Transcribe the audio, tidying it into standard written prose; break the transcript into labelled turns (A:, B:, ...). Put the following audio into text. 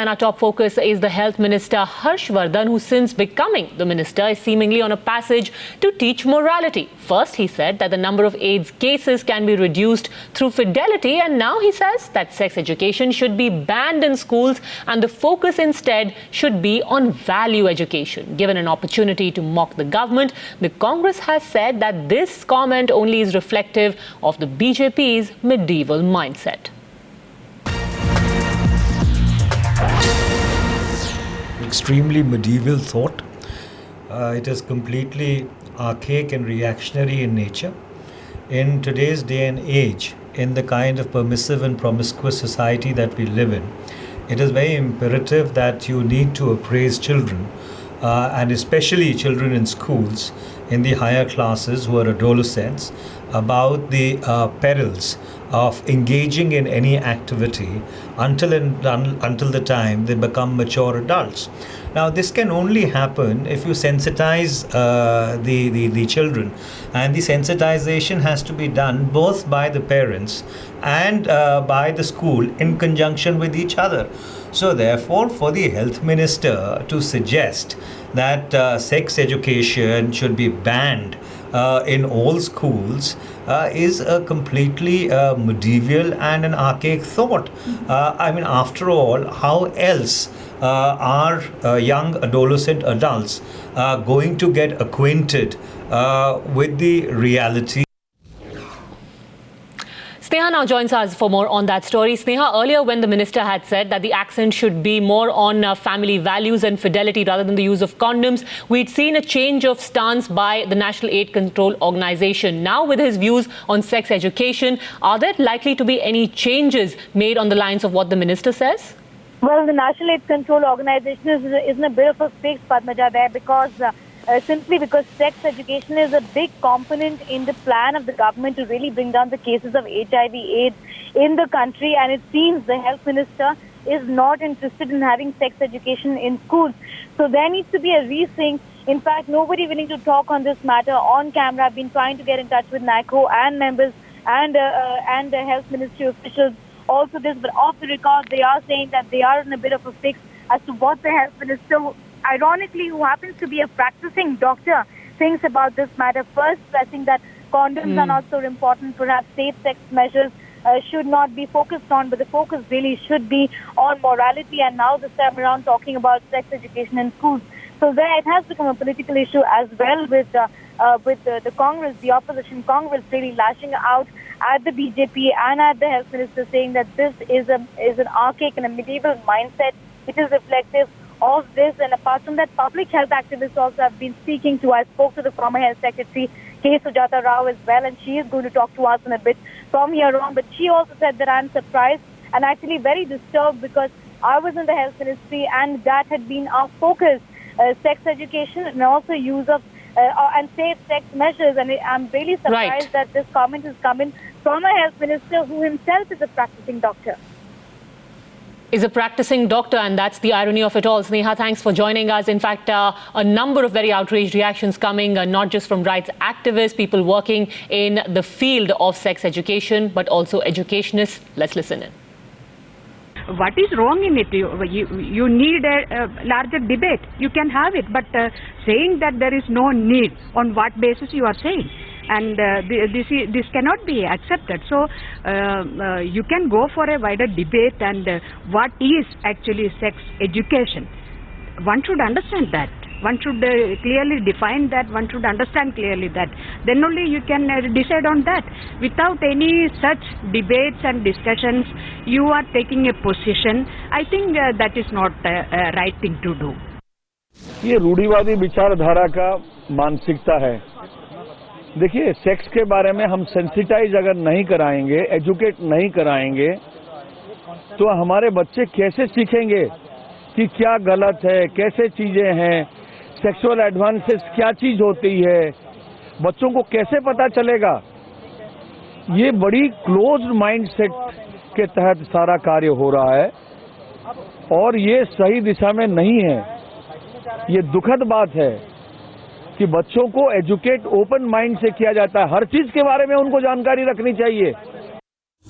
A: And our top focus is the Health Minister Harsh Vardhan, who since becoming the minister is seemingly on a passage to teach morality. First, he said that the number of AIDS cases can be reduced through fidelity, and now he says that sex education should be banned in schools and the focus instead should be on value education. Given an opportunity to mock the government, the Congress has said that this comment only is reflective of the BJP's medieval mindset.
B: Extremely medieval thought. It is completely archaic and reactionary in nature. In today's day and age, in the kind of permissive and promiscuous society that we live in, it is very imperative that you need to appraise children, and especially children in schools, in the higher classes who are adolescents, about the perils of engaging in any activity until the time they become mature adults. Now, this can only happen if you sensitize the children, and the sensitization has to be done both by the parents and by the school in conjunction with each other. So therefore, for the health minister to suggest that sex education should be banned in all schools is a completely medieval and an archaic thought. I mean, after all, how else are young adolescent adults going to get acquainted with the reality?
A: Sneha now joins us for more on that story. Sneha, earlier when the minister had said that the accent should be more on family values and fidelity rather than the use of condoms, we'd seen a change of stance by the National AIDS Control Organization. Now with his views on sex education, are there likely to be any changes made on the lines of what the minister says?
C: Well, the National AIDS Control Organization is in a bit of a fix, Padmaja, there because simply because sex education is a big component in the plan of the government to really bring down the cases of HIV/AIDS in the country, and it seems the health minister is not interested in having sex education in schools. So there needs to be a rethink. In fact, nobody willing to talk on this matter on camera. I've been trying to get in touch with NACO and members and the health ministry officials. Also this, but off the record, they are saying that they are in a bit of a fix as to what the health minister, ironically, who happens to be a practicing doctor, thinks about this matter. First, stressing that condoms are not so important. Perhaps safe sex measures should not be focused on, but the focus really should be on morality. And now this time around talking about sex education in schools. So there it has become a political issue as well with the Congress, the opposition Congress really lashing out at the BJP and at the health minister, saying that this is an archaic and a medieval mindset. It is reflective of this, and apart from that, public health activists also have been speaking to. I spoke to the former health secretary, K. Sujata Rao, as well, and she is going to talk to us in a bit from here on. But she also said that I'm surprised and actually very disturbed because I was in the health ministry and that had been our focus, sex education and also use of and safe sex measures. And I'm really surprised that this comment is coming from a health minister who himself is a practicing doctor.
A: Is a practicing doctor, and that's the irony of it all. Sneha, thanks for joining us. In fact, a number of very outraged reactions coming, not just from rights activists, people working in the field of sex education, but also educationists. Let's listen in.
D: What is wrong in it? You need a larger debate. You can have it, but saying that there is no need, on what basis you are saying? And this cannot be accepted. So you can go for a wider debate and what is actually sex education. One should understand that. One should clearly define that. One should understand clearly that. Then only you can decide on that. Without any such debates and discussions, you are taking a position. I think that is not a right thing to do.
E: ये रूढ़िवादी विचारधारा का मानसिकता है. देखिए, sex के बारे में हम सेंसिटाइज अगर नहीं कराएंगे, एजुकेट नहीं कराएंगे, तो हमारे बच्चे कैसे सीखेंगे कि क्या गलत है, कैसे चीजें हैं, सेक्सुअल एडवांसेस क्या चीज होती है, बच्चों को कैसे पता चलेगा? ये बड़ी क्लोज्ड माइंडसेट के तहत सारा कार्य हो रहा है और ये सही दिशा में नहीं है. ये दुखद बात है कि बच्चों को एजुकेट ओपन माइंड से किया जाता है. हर चीज के बारे में उनको जानकारी रखनी चाहिए.